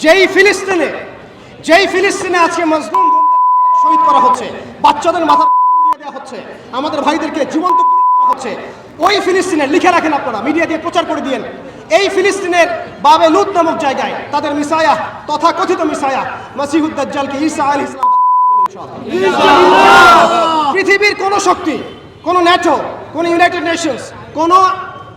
যেই ফিলিস্তিনে আজকে মজলুম শহীদ করা হচ্ছে, বাচ্চাদের মাথা উড়িয়ে দেওয়া হচ্ছে, আমাদের ভাইদেরকে জীবন্ত পুড়িয়ে দেওয়া হচ্ছে, ওই ফিলিস্তিনে লিখে রাখেন আপনারা, মিডিয়া দিয়ে প্রচার করে দিয়েন, এই ফিলিস্তিনের বাবে লুত নামক জায়গায় তাদের মিসায়া, তথাকথিত মিসায়া মসিহুদ দাজ্জালকে ঈসা আলাইহিস সালাম পৃথিবীর কোন শক্তি, কোন ন্যাটো, কোন ইউনাইটেড নেশনস, কোন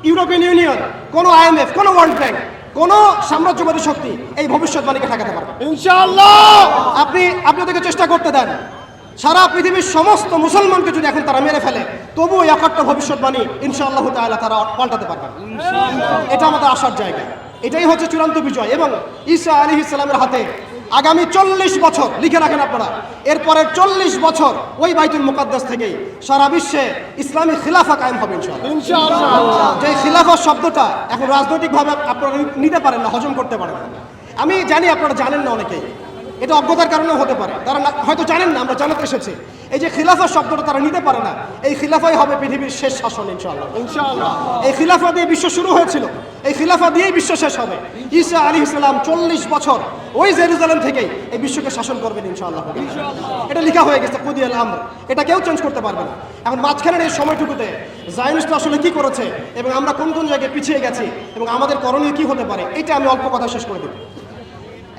ইউরোপিয়ান ইউনিয়ন, কোন IMF, কোন ওয়ার্ল্ড ব্যাংক, কোন সাম্রাজ্যবাদী শক্তি এই ভবিষ্যৎবাণীকে ঠেকাতে পারবে ইনশাআল্লাহ। আপনি ওদেরকে চেষ্টা করতে দেন, সারা পৃথিবীর সমস্ত মুসলমানকে যদি এখন তারা মেরে ফেলে, তবুও একটা ভবিষ্যৎবাণী ইনশাআল্লাহ তাআলা তারা পাল্টাতে পারবে। এটা আমাদের আশার জায়গা, এটাই হচ্ছে চূড়ান্ত বিজয়। এবং ঈসা আলাইহিস সালামের হাতে আগামী 40 বছর লিখে রাখেন আপনারা, এরপরের 40 বছর ওই বাইতুল মুকাদ্দাস থেকেই সারা বিশ্বে ইসলামী খিলাফা কায়েম হবে ইনশাআল্লাহ। যে খিলাফা শব্দটা এখন রাজনৈতিকভাবে আপনারা নিতে পারেন না, হজম করতে পারেন না। আমি জানি আপনারা জানেন না, অনেকেই এটা অজ্ঞতার কারণেও হতে পারে, তারা হয়তো জানেন না, আমরা জানাতে এসেছি। এই যে খিলাফা শব্দটা তারা নিতে পারে না, এই খিলাফাই হবে পৃথিবীর শেষ শাসন ইনশাআল্লাহ। এই খিলাফা দিয়ে বিশ্ব শুরু হয়েছিল, এই খিলাফা দিয়েই বিশ্ব শেষ হবে। ঈসা আলাইহিস সালাম 40 বছর ওই জেরুজালেম থেকেই এই বিশ্বকে শাসন করবেন ইনশাআল্লাহ। এটা লেখা হয়ে গেছে, কুদিয়াল আমর, এটা কেউ চেঞ্জ করতে পারবে না। এখন মাঝখানের এই সময়টুকুতে জায়নিস্টরা আসলে কি করেছে এবং আমরা কোন কোন জায়গায় পিছিয়ে গেছি এবং আমাদের করণীয় কি হতে পারে, এটা আমি অল্প কথা শেষ করে দেব।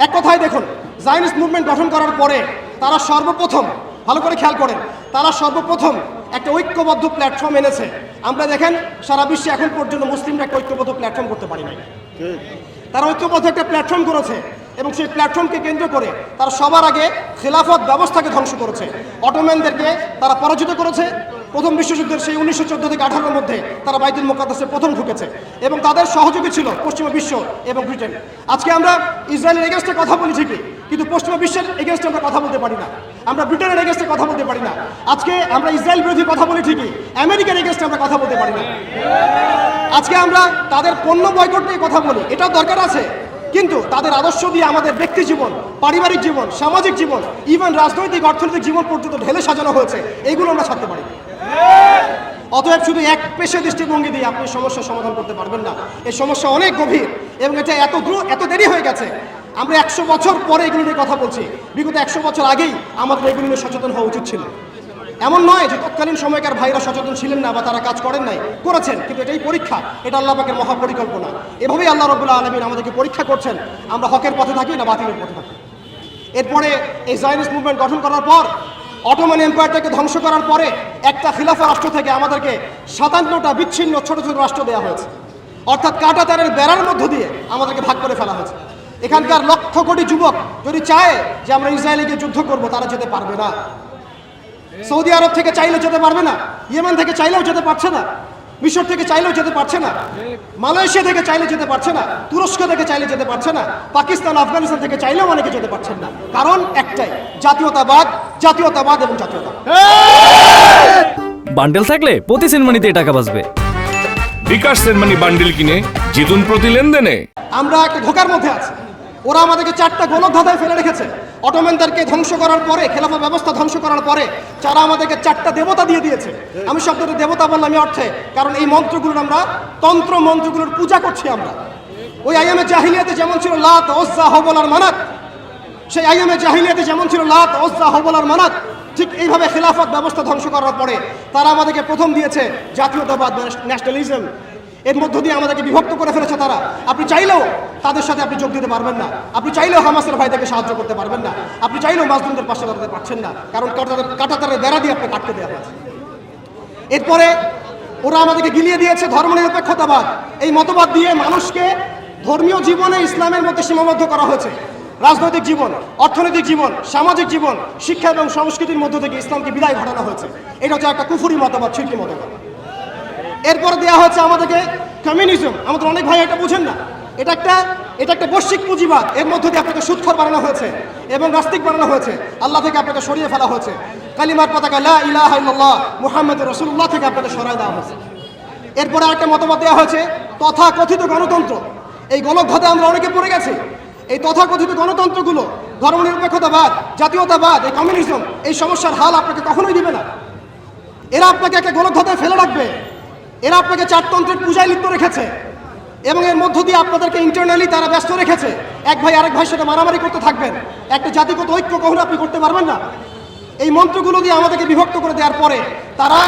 এক কথায় দেখুন, জায়নিস্ট মুভমেন্ট গঠন করার পরে তারা সর্বপ্রথম, ভালো করে খেয়াল করেন, তারা সর্বপ্রথম একটা ঐক্যবদ্ধ প্ল্যাটফর্ম এনেছে। আমরা দেখেন সারা বিশ্বে এখন পর্যন্ত মুসলিমরা একটা ঐক্যবদ্ধ প্ল্যাটফর্ম করতে পারি নাই। তারা ঐক্যবদ্ধ একটা প্ল্যাটফর্ম করেছে এবং সেই প্ল্যাটফর্মকে কেন্দ্র করে তারা সবার আগে খেলাফত ব্যবস্থাকে ধ্বংস করেছে, অটোম্যানদেরকে তারা পরাজিত করেছে। প্রথম বিশ্বযুদ্ধের সেই 1914 থেকে 18-এর মধ্যে তারা বাইতুল মুকাদ্দাসে প্রথম ঢুকেছে এবং তাদের সহযোগী ছিল পশ্চিমা বিশ্ব এবং ব্রিটেন। আজকে আমরা ইসরায়েলের এগেনস্টে কথা বলি ঠিকই, কিন্তু পশ্চিমা বিশ্বের এগেনস্টে আমরা কথা বলতে পারি না, আমরা ব্রিটেনের এগেনস্টে কথা বলতে পারি না। আজকে আমরা ইসরায়েল বিরোধী কথা বলি ঠিকই, আমেরিকার এগেনস্টে আমরা কথা বলতে পারি না। আজকে আমরা তাদের পণ্য বয়কট নিয়ে কথা বলি, এটাও দরকার আছে, কিন্তু তাদের আদর্শ দিয়ে আমাদের ব্যক্তি জীবন, পারিবারিক জীবন, সামাজিক জীবন, ইভেন রাজনৈতিক অর্থনৈতিক জীবন পর্যন্ত ঢেলে সাজানো হয়েছে, এইগুলো আমরা ছাড়তে পারি। অতএব শুধু এক পেশে দৃষ্টিভঙ্গি দিয়ে আপনি সমস্যার সমাধান করতে পারবেন না। এই সমস্যা অনেক গভীর এবং এটা এত দেরি হয়ে গেছে। আমরা 100 বছর পরে এগুলো নিয়ে কথা বলছি, বিগত 100 বছর আগেই আমাদের এগুলো নিয়ে সচেতন হওয়া উচিত ছিল। এমন নয় যে তৎকালীন সময়কার ভাইরা সচেতন ছিলেন না বা তারা কাজ করেন নাই, করেছেন, কিন্তু এটাই পরীক্ষা, এটা আল্লাহ পাকের মহাপরিকল্পনা। এভাবেই আল্লাহ রাব্বুল আলামিন আমাদেরকে পরীক্ষা করছেন, আমরা হকের পথে থাকি না বাতিলের পথে থাকি। এরপরে এই জায়নিস্ট মুভমেন্ট গঠন করার পর, অটোমান এম্পায়ারটাকে ধ্বংস করার পরে একটা খিলাফা রাষ্ট্র থেকে আমাদেরকে 57টা বিচ্ছিন্ন ছোট ছোট রাষ্ট্র দেওয়া হয়েছে, অর্থাৎ কাঁটাতারের বেড়ার মধ্য দিয়ে আমাদেরকে ভাগ করে ফেলা হয়েছে। এখানকার লক্ষ কোটি যুবক যদি চায় যে আমরা ইসরায়েলে গিয়ে যুদ্ধ করবো, তারা যেতে পারবে না। সৌদি আরব থেকে চাইলেও যেতে পারবে না, ইয়েমেন থেকে চাইলেও যেতে পারছে না, মিশর থেকে চাইলেও যেতে পারছে না, মালয়েশিয়া থেকে চাইলে যেতে পারছে না, তুরস্ক থেকে চাইলে যেতে পারছে না, পাকিস্তান, আফগানিস্তান থেকে চাইলেও অনেকে যেতে পারছেন না। কারণ একটাই, জাতীয়তাবাদ, জাতীয়তাবাদ এবং জাতীয়তাবাদ। বান্ডেল থাকলে প্রতি সেনমানিতে টাকা বাঁচবে। বিকাশ সেনমানি বান্ডেল কিনে জিতুন প্রতি লেনদেনে। আমরা একটা ধোকার মধ্যে আছি, ওরা আমাদেরকে 4টা গোলক ধাঁধায় ফেলে রেখেছে। অটোম্যানদেরকে ধ্বংস করার পরে, খেলাফা ব্যবস্থা ধ্বংস করার পরে যারা আমাদেরকে 4টা দেবতা দিয়ে দিয়েছে। আমি শব্দটা দেবতা বললাম এই অর্থে, কারণ এই মন্ত্রগুলোর আমরা তন্ত্র মন্ত্রগুলোর পূজা করছি আমরা। ওই আইয়ামে জাহিলিয়াতে যেমন ছিল লাত, উজ্জা, হুবল আর মানাত, সেই আইয়ামে জাহিলিয়াতে যেমন ছিল লাত, উজ্জা, হুবল আর মানাত, ঠিক এইভাবে খেলাফত ব্যবস্থা ধ্বংস করার পরে তারা আমাদেরকে প্রথম দিয়েছে জাতীয়তাবাদ, ন্যাশনালিজম। এর মধ্য দিয়ে আমাদেরকে বিভক্ত করে ফেলেছে তারা। আপনি চাইলেও তাদের সাথে আপনি যোগ দিতে পারবেন না, আপনি চাইলেও হামাসের ভাইদেরকে সাহায্য করতে পারবেন না, আপনি চাইলেও মাজলুমদের পাশে দাঁড়াতে পারছেন না, কারণ কাঁটাতারের বেড়া দিয়ে আপনি কাটতে দেওয়া হয়েছে। এরপরে ওরা আমাদেরকে গিলিয়ে দিয়েছে ধর্মনিরপেক্ষতাবাদ। এই মতবাদ দিয়ে মানুষকে ধর্মীয় জীবনে ইসলামের মধ্যে সীমাবদ্ধ করা হয়েছে। রাজনৈতিক জীবন, অর্থনৈতিক জীবন, সামাজিক জীবন, শিক্ষা এবং সংস্কৃতির মধ্য থেকে ইসলামকে বিদায় ঘটানো হয়েছে। এটা হচ্ছে একটা কুফরি মতবাদ, শিরকি মতবাদ। এরপরে দেওয়া হয়েছে আমাদেরকে কমিউনিজম। আমাদের অনেক ভাই এটা বুঝেন না, এটা একটা বৈশ্বিক পুঁজিবাদ। এর মধ্য দিয়ে আপনাকে সুদখোর বানানো হয়েছে এবং নাস্তিক বানানো হয়েছে, আল্লাহ থেকে আপনাকে সরিয়ে ফেলা হয়েছে। কালিমার পতাকা লা ইলাহা ইল্লাল্লাহ মুহাম্মাদুর রাসূলুল্লাহ থেকে আপনাকে সরায় দেওয়া হয়েছে। এরপরে আরেকটা মতবাদ দেওয়া হয়েছে তথাকথিত গণতন্ত্র। এই গোলকধাঁধায় আমরা অনেকে পড়ে গেছি। এই তথাকথিত গণতন্ত্রগুলো, ধর্মনিরপেক্ষতাবাদ, জাতীয়তাবাদ, এই কমিউনিজম, এই সমস্যার হাল আপনাকে কখনোই দিবে না। এরা আপনাকে একটা গোলকধাঁধায় ফেলে রাখবে। এরা আপনাকে 4তন্ত্রের পূজায় লিপ্ত রেখেছে এবং এর মধ্য দিয়ে আপনাদেরকে ইন্টারনালি তারা ব্যস্ত রেখেছে এক ভাই আরেক ভাইয়ের সাথে মারামারি করতে থাকবেন, একটা জাতিগত ঐক্য কখনো আপনি করতে পারবেন না। এই মন্ত্রগুলো দিয়ে আমাদেরকে বিভক্ত করে দেওয়ার পরে তারা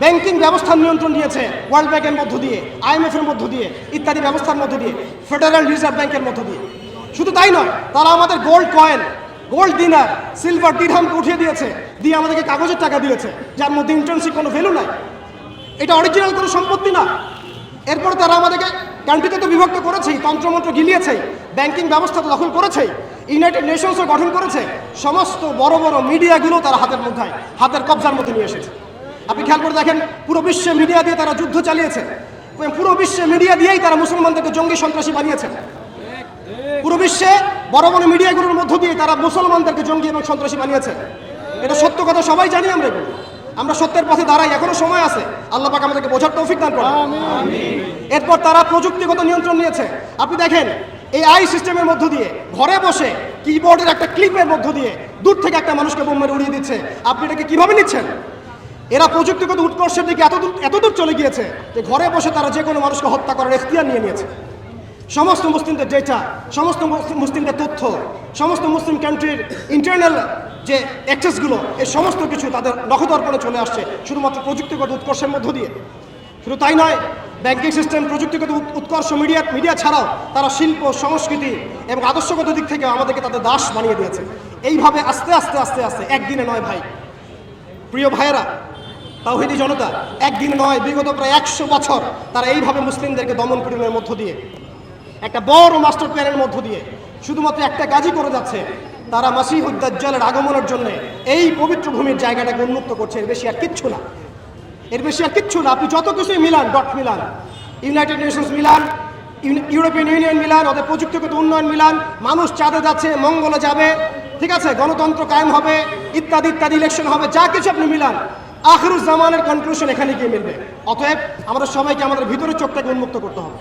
ব্যাংকিং ব্যবস্থার নিয়ন্ত্রণ নিয়েছে ওয়ার্ল্ড ব্যাংকের মধ্য দিয়ে, IMF এর মধ্য দিয়ে, ইত্যাদি ব্যবস্থার মধ্য দিয়ে, ফেডারেল রিজার্ভ ব্যাংকের মধ্য দিয়ে। শুধু তাই নয়, তারা আমাদের গোল্ড কয়েন, গোল্ড দিনার, সিলভার দিরহামকে উঠিয়ে দিয়েছে, দিয়ে আমাদেরকে কাগজের টাকা দিয়েছে, যার মধ্যে ইন্ট্রেন্সিক কোনো ভ্যালু নাই। এটা অরিজিনাল কোনো সম্পত্তি না। এরপরে তারা আমাদেরকে কান্ট্রিতে তো বিভক্ত করেছেই, তন্ত্রমন্ত্র গিলিয়েছেই, ব্যাংকিং ব্যবস্থা তো দখল করেছেই, ইউনাইটেড নেশনসও গঠন করেছে, সমস্ত বড় বড় মিডিয়াগুলো তারা হাতের কবজার মধ্যে নিয়ে এসেছে। আপনি খেয়াল করে দেখেন, পুরো বিশ্বে মিডিয়া দিয়ে তারা যুদ্ধ চালিয়েছে, পুরো বিশ্বে মিডিয়া দিয়েই তারা মুসলমানদেরকে জঙ্গি সন্ত্রাসী বানিয়েছে। পুরো বিশ্বে বড় বড় মিডিয়াগুলোর মধ্য দিয়ে তারা মুসলমানদেরকে জঙ্গি এবং সন্ত্রাসী বানিয়েছে। এটা সত্য কথা, সবাই জানি আমরা এগুলো। আমরা সত্যের পথে দাঁড়াই, এখনো সময় আছে, আল্লাহ পাক আমাদেরকে বোঝার তৌফিক দান করুন। এরপর তারা প্রযুক্তিগত নিয়ন্ত্রণ নিয়েছে। আপনি দেখেন, এই AI সিস্টেমের মধ্য দিয়ে ঘরে বসে কিবোর্ডের একটা ক্লিপের মধ্য দিয়ে দূর থেকে একটা মানুষকে বোম মেরে উড়িয়ে দিচ্ছে। আপনি এটাকে কিভাবে নিচ্ছেন? এরা প্রযুক্তিগত উৎকর্ষের দিকে এতদূর চলে গিয়েছে যে ঘরে বসে তারা যে কোনো মানুষকে হত্যা করার এখতিয়ার নিয়ে নিয়েছে। সমস্ত মুসলিমদের ডেটা, সমস্ত মুসলিমদের তথ্য, সমস্ত মুসলিম কান্ট্রির ইন্টারনাল যে অ্যাক্সেসগুলো, এই সমস্ত কিছু তাদের নখদর্পণে চলে আসছে শুধুমাত্র প্রযুক্তিগত উৎকর্ষের মধ্য দিয়ে। শুধু তাই নয়, ব্যাংকিং সিস্টেম, প্রযুক্তিগত উৎকর্ষ, মিডিয়া ছাড়াও তারা শিল্প, সংস্কৃতি এবং আদর্শগত দিক থেকে আমাদেরকে তাদের দাস বানিয়ে দিয়েছে। এইভাবে আস্তে আস্তে আস্তে আস্তে, একদিনে নয় ভাই, প্রিয় ভাইয়েরা, তাওহীদি জনতা, একদিন নয়, বিগত প্রায় 100 বছর তারা এইভাবে মুসলিমদেরকে দমন পীড়নের মধ্য দিয়ে, একটা বড় মাস্টার প্ল্যানের মধ্য দিয়ে শুধুমাত্র একটা কাজই করে যাচ্ছে, তারা মাসিহুদ দাজ্জালের আগমনের জন্য এই পবিত্র ভূমির জায়গাটাকে উন্মুক্ত করছে। এর বেশি আর কিচ্ছু না, এর বেশি আর কিচ্ছু না। আপনি যত কিছুই Milan, dot Milan, United Nations Milan, European union Milan, ওদের প্রযুক্তিগত উন্নয়ন মিলান, মানুষ চাঁদে যাচ্ছে, মঙ্গলে যাবে, ঠিক আছে, গণতন্ত্র কায়েম হবে, ইত্যাদি ইত্যাদি, ইলেকশন হবে, যা কিছু আপনি মিলান, আখিরুজ জামানের কনক্লুশন এখানে গিয়ে মিলবে। অতএব আমাদের সবাইকে আমাদের ভিতরের চোখটাকে উন্মুক্ত করতে হবে।